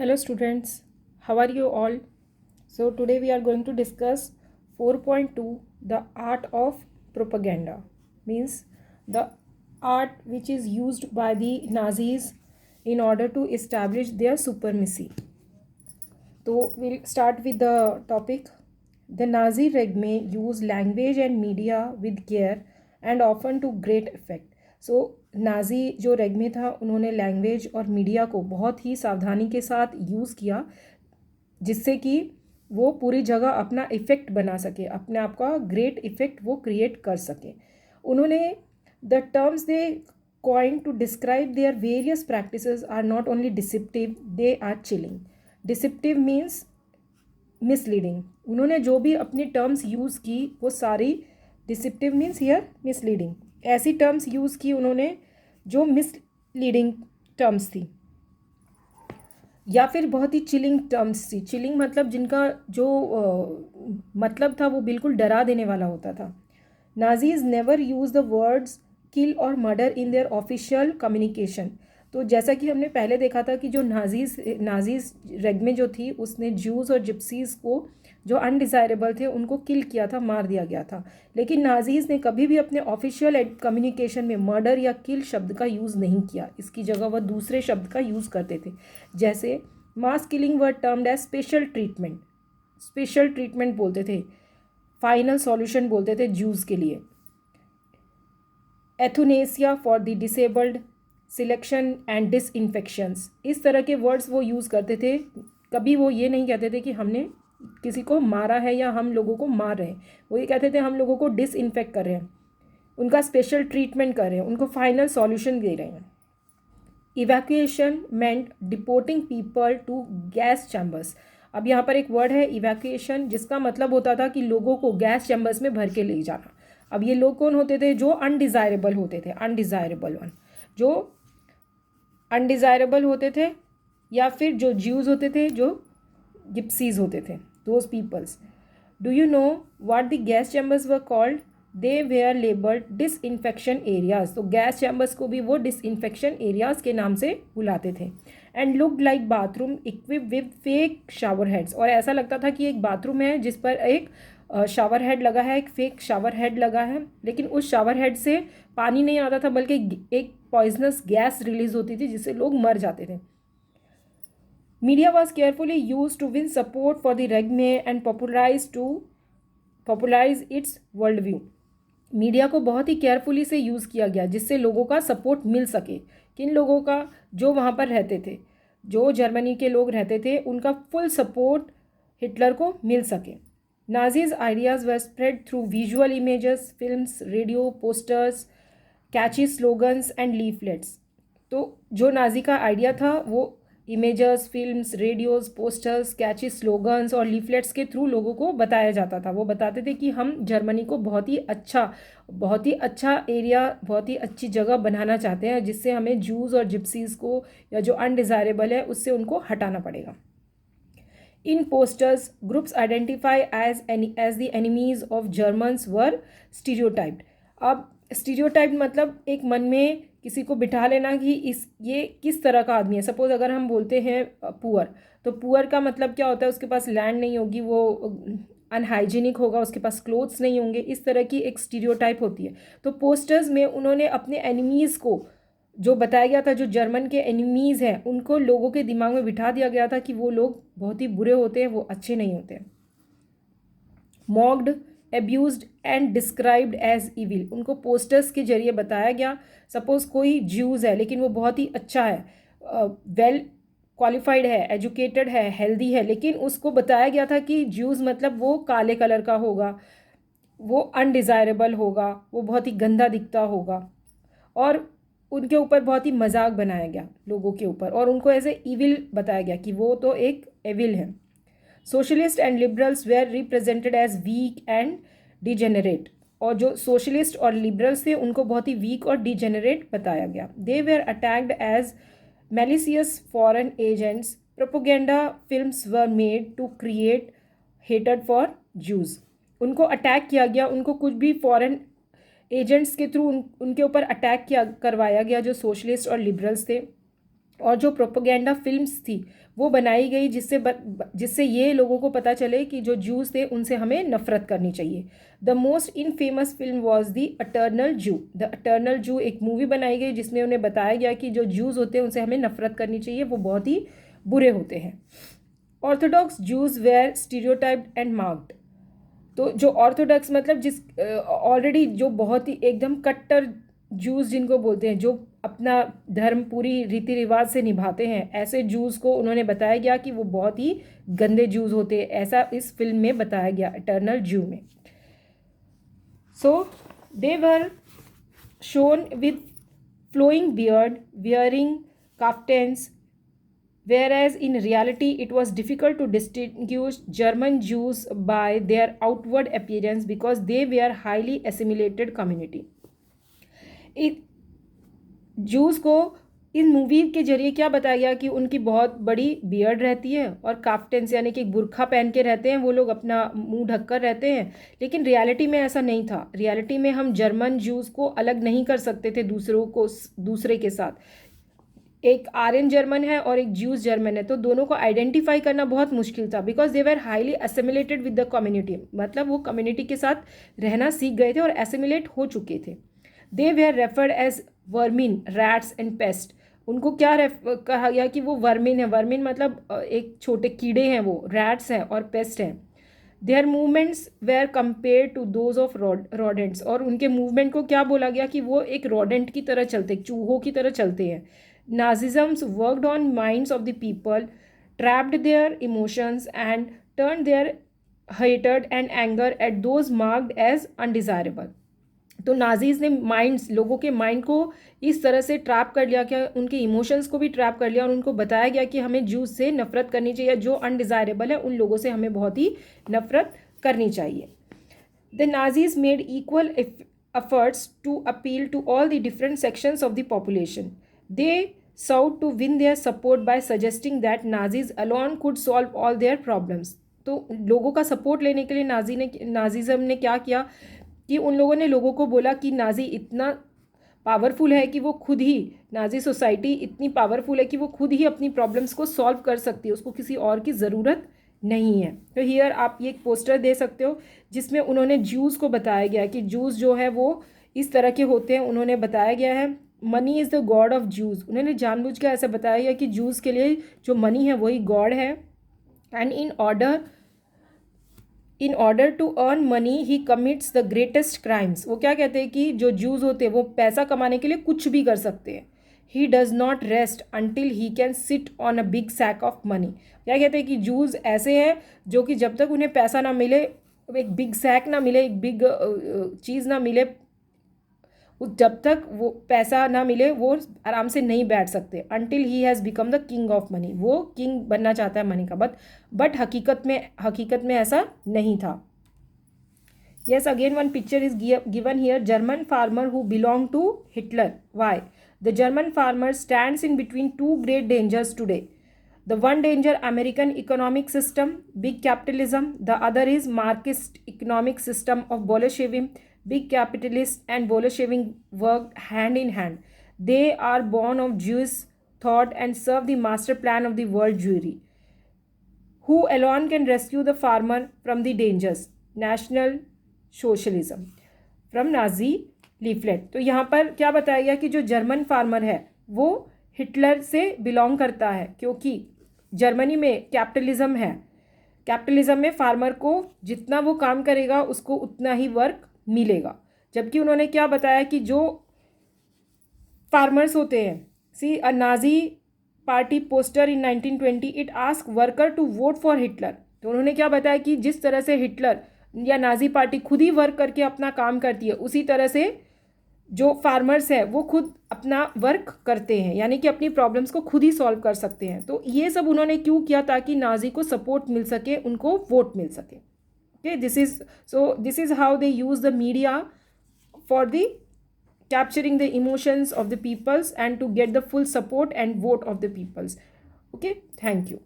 Hello students, how are you all? So today we are going to discuss 4.2 the art of propaganda, means the art which is used by the Nazis in order to establish their supremacy. So we'll start with the topic. The Nazi regime used language and media with care and often to great effect. So Nazi जो रेगमे था उन्होंने language और media को बहुत ही सावधानी के साथ use किया जिससे कि वो पूरी जगह अपना इफ़ेक्ट बना सके, अपने आप का ग्रेट इफ़ेक्ट वो क्रिएट कर सके. उन्होंने the terms they coined to describe their various practices are not only deceptive, they are chilling. Deceptive means misleading. उन्होंने जो भी अपनी टर्म्स यूज़ की वो सारी डिसिप्टिव मीन्स हियर मिसलीडिंग, ऐसी टर्म्स यूज़ की उन्होंने जो मिसलीडिंग टर्म्स थी या फिर बहुत ही चिलिंग टर्म्स थी. चिलिंग मतलब जिनका जो मतलब था वो बिल्कुल डरा देने वाला होता था. Nazis never use the words kill और murder in their official communication. तो जैसा कि हमने पहले देखा था कि जो नाजीज रेगमे जो थी उसने जूस और जिप्सीज़ को जो अनडिज़ायरेबल थे उनको किल किया था, मार दिया गया था. लेकिन नाजीज़ ने कभी भी अपने ऑफिशियल कम्युनिकेशन में मर्डर या किल शब्द का यूज़ नहीं किया. इसकी जगह वह दूसरे शब्द का यूज़ करते थे. जैसे mass killing were termed as special treatment. Special treatment बोलते थे, फाइनल सॉल्यूशन बोलते थे जूस के लिए. Euthanasia for the disabled, selection and disinfections, इस तरह के वर्ड्स वो यूज़ करते थे. कभी वो ये नहीं कहते थे कि हमने किसी को मारा है या हम लोगों को मार रहे हैं. वो ये कहते थे हम लोगों को डिसइंफेक्ट कर रहे हैं, उनका स्पेशल ट्रीटमेंट कर रहे हैं, उनको फाइनल सॉल्यूशन दे रहे हैं. Evacuation meant deporting people to gas chambers. अब यहाँ पर एक वर्ड है इवैक्यूएशन जिसका मतलब होता था कि लोगों को गैस चैम्बर्स में भर के ले जाना. अब ये लोग कौन होते थे? जो अनडिज़ायरेबल होते थे, अनडिज़ायरेबल वन, जो अनडिज़ायरेबल होते थे या फिर जो ज्यूज़ होते थे, जो जिप्सीज होते थे, those peoples. Do you know what the gas chambers were called? They were labelled disinfection areas. तो गैस चैम्बर्स को भी वो डिसइंफेक्शन एरियाज के नाम से बुलाते थे. And looked like bathroom equip with fake shower heads. और ऐसा लगता था कि एक बाथरूम है जिस पर एक शावर हेड लगा है, एक फेक शावर हेड लगा है, लेकिन उस शावर हेड से पानी नहीं आता था बल्कि एक पॉइजनस गैस रिलीज होती थी जिससे लोग मर जाते थे. Media was carefully used to win support for the regime and popularize its world view. Media को बहुत ही केयरफुली से यूज़ किया गया जिससे लोगों का सपोर्ट मिल सके. किन लोगों का? जो वहाँ पर रहते थे, जो जर्मनी के लोग रहते थे, उनका फुल सपोर्ट हिटलर को मिल सके. Nazis ideas were spread through visual images, films, radio, posters, catchy slogans and leaflets. तो जो नाजी का आइडिया था वो images, films, radios, posters, catchy slogans और लीफलेट्स के थ्रू लोगों को बताया जाता था. वो बताते थे कि हम जर्मनी को बहुत ही अच्छा एरिया, बहुत ही अच्छी जगह बनाना चाहते हैं जिससे हमें जूस और जिप्सीज़ को या जो अनडिज़ायरेबल है उससे उनको हटाना पड़ेगा. In posters groups identify as the enemies of Germans were stereotyped. अब स्टीरियोटाइप मतलब एक मन में किसी को बिठा लेना कि ये किस तरह का आदमी है. सपोज अगर हम बोलते हैं पुअर, तो पुअर का मतलब क्या होता है? उसके पास लैंड नहीं होगी, वो अनहाइजीनिक होगा, उसके पास क्लोथ्स नहीं होंगे. इस तरह की एक स्टीरियोटाइप होती है. तो पोस्टर्स में उन्होंने अपने एनिमीज़ को जो बताया गया था, जो जर्मन के एनिमीज़ हैं, उनको लोगों के दिमाग में बिठा दिया गया था कि वो लोग बहुत ही बुरे होते हैं, वो अच्छे नहीं होते. Mocked, abused and described as evil. उनको पोस्टर्स के जरिए बताया गया. सपोज कोई ज्यूज़ है लेकिन वो बहुत ही अच्छा है, वेल क्वालिफाइड है, एजुकेटेड है, हेल्दी है, लेकिन उसको बताया गया था कि ज्यूज़ मतलब वो काले कलर का होगा, वो अनडिज़ायरेबल होगा, वो बहुत ही गंदा दिखता होगा. और उनके ऊपर बहुत ही मजाक बनाया गया लोगों के ऊपर, और उनको ऐसे इविल बताया गया कि वो तो एक एविल है. Socialist and liberals were represented as weak and degenerate. और जो सोशलिस्ट और लिबरल्स थे उनको बहुत ही वीक और डिजेनरेट बताया गया. They were attacked as malicious foreign agents. Propaganda films were made to create hated for Jews. उनको अटैक किया गया, उनको कुछ भी फॉरेन एजेंट्स के थ्रू उनके ऊपर अटैक करवाया गया जो सोशलिस्ट और लिबरल्स थे. और जो प्रोपेगेंडा फिल्म्स थी वो बनाई गई जिससे ये लोगों को पता चले कि जो जूस थे उनसे हमें नफ़रत करनी चाहिए। The most in famous film was the eternal जू। द अटर्नल जू एक मूवी बनाई गई जिसमें उन्हें बताया गया कि जो जूस होते हैं उनसे हमें नफ़रत करनी चाहिए, वो बहुत ही बुरे होते हैं। Orthodox Jews were stereotyped and marked. तो जो ऑर्थोडॉक्स मतलब जिस ऑलरेडी जो बहुत ही एकदम कट्टर जूस जिनको बोलते हैं, जो अपना धर्म पूरी रीति रिवाज से निभाते हैं, ऐसे जूस को उन्होंने बताया गया कि वो बहुत ही गंदे जूस होते हैं। ऐसा इस फिल्म में बताया गया इटर्नल जू में। So they were shown with flowing beard, wearing kaftans, whereas in reality it was difficult to distinguish German Jews by their outward appearance because they were highly assimilated community. Juice को इन movie के जरिए क्या बताया गया कि उनकी बहुत बड़ी बियर्ड रहती है और काफ्टेंस यानी कि एक बुर्खा पहन के रहते हैं, वो लोग अपना मुंह ढककर रहते हैं। लेकिन रियलिटी में ऐसा नहीं था। रियलिटी में हम जर्मन जूस को अलग नहीं कर सकते थे दूसरे के साथ। एक आर्यन जर्मन है और एक ज्यूस जर्मन है, तो दोनों को आइडेंटिफाई करना बहुत मुश्किल था because they were highly assimilated with the community. मतलब वो कम्युनिटी के साथ रहना सीख गए थे और एसिमिलेट हो चुके थे। They were referred as vermin, rats and pest. उनको क्या कहा गया कि वो वर्मिन है। वर्मिन मतलब एक छोटे कीड़े हैं, वो रैट्स हैं और पेस्ट हैं। Their movements were compare to those of rodents. और उनके मूवमेंट को क्या बोला गया कि वो एक रॉडेंट की तरह चलते, चूहों की तरह चलते हैं। Nazisms worked on minds of the people, trapped their emotions and turn their hatred and anger at those marked as undesirable. तो नाजीज़ ने लोगों के माइंड को इस तरह से ट्रैप कर लिया, क्या उनके इमोशंस को भी ट्रैप कर लिया और उनको बताया गया कि हमें जूस से नफरत करनी चाहिए, जो अनडिज़ायरेबल है उन लोगों से हमें बहुत ही नफरत करनी चाहिए। The Nazis made equal efforts to appeal to all the different sections of the population. They sought to win their support by suggesting that Nazis alone could solve all their problems. तो लोगों का support लेने के लिए नाजीज़म ने क्या किया कि उन लोगों ने लोगों को बोला कि नाजी इतना पावरफुल है कि वो खुद ही, नाजी सोसाइटी इतनी पावरफुल है कि वो खुद ही अपनी प्रॉब्लम्स को सॉल्व कर सकती है, उसको किसी और की ज़रूरत नहीं है। तो हियर आप ये एक पोस्टर दे सकते हो जिसमें उन्होंने जूस को बताया गया कि जूस जो है वो इस तरह के होते हैं। उन्होंने बताया गया है money is the God of juice. उन्होंने जानबूझ के ऐसा बताया गया कि जूस के लिए जो मनी है वही गॉड है। And in order to earn money he commits the greatest crimes. वो क्या कहते हैं कि जो जूस होते हैं वो पैसा कमाने के लिए कुछ भी कर सकते हैं। He does not rest until he can sit on a big sack of money. क्या कहते हैं कि जूस ऐसे हैं जो कि जब तक उन्हें पैसा ना मिले, एक बिग सैक ना मिले, एक बिग चीज़ ना मिले, जब तक वो पैसा ना मिले वो आराम से नहीं बैठ सकते। Until he has become the king of money. वो किंग बनना चाहता है मनी का, बट हकीकत में ऐसा नहीं था। Yes, again one picture is given here. German farmer who belong to Hitler. Why? The German farmer stands in between two great dangers today. The one danger, American economic system, big capitalism. The other is Marxist economic system of Bolshevik. Big capitalists and Bolshevik worked hand in hand. They are born of Jewish thought and serve the master plan of the world Jewry. Who alone can rescue the farmer from the dangers? National Socialism from Nazi leaflet. तो यहाँ पर क्या बताया गया कि जो German farmer है वो हिटलर से बिलोंग करता है, क्योंकि जर्मनी में कैपिटलिज्म है। कैपिटलिज्म में फार्मर को जितना वो काम करेगा उसको उतना ही वर्क मिलेगा। जबकि उन्होंने क्या बताया कि जो फार्मर्स होते हैं, see a Nazi party poster in 1920 it ask worker to vote for Hitler. तो उन्होंने क्या बताया कि जिस तरह से हिटलर या नाजी पार्टी खुद ही वर्क करके अपना काम करती है, उसी तरह से जो फार्मर्स है वो खुद अपना वर्क करते हैं, यानी कि अपनी प्रॉब्लम्स को खुद ही सॉल्व कर सकते हैं। तो ये सब उन्होंने क्यों किया? ताकि नाजी को सपोर्ट मिल सके, उनको वोट मिल सके। Okay, this is how they use the media for the capturing the emotions of the peoples and to get the full support and vote of the peoples. Okay, thank you.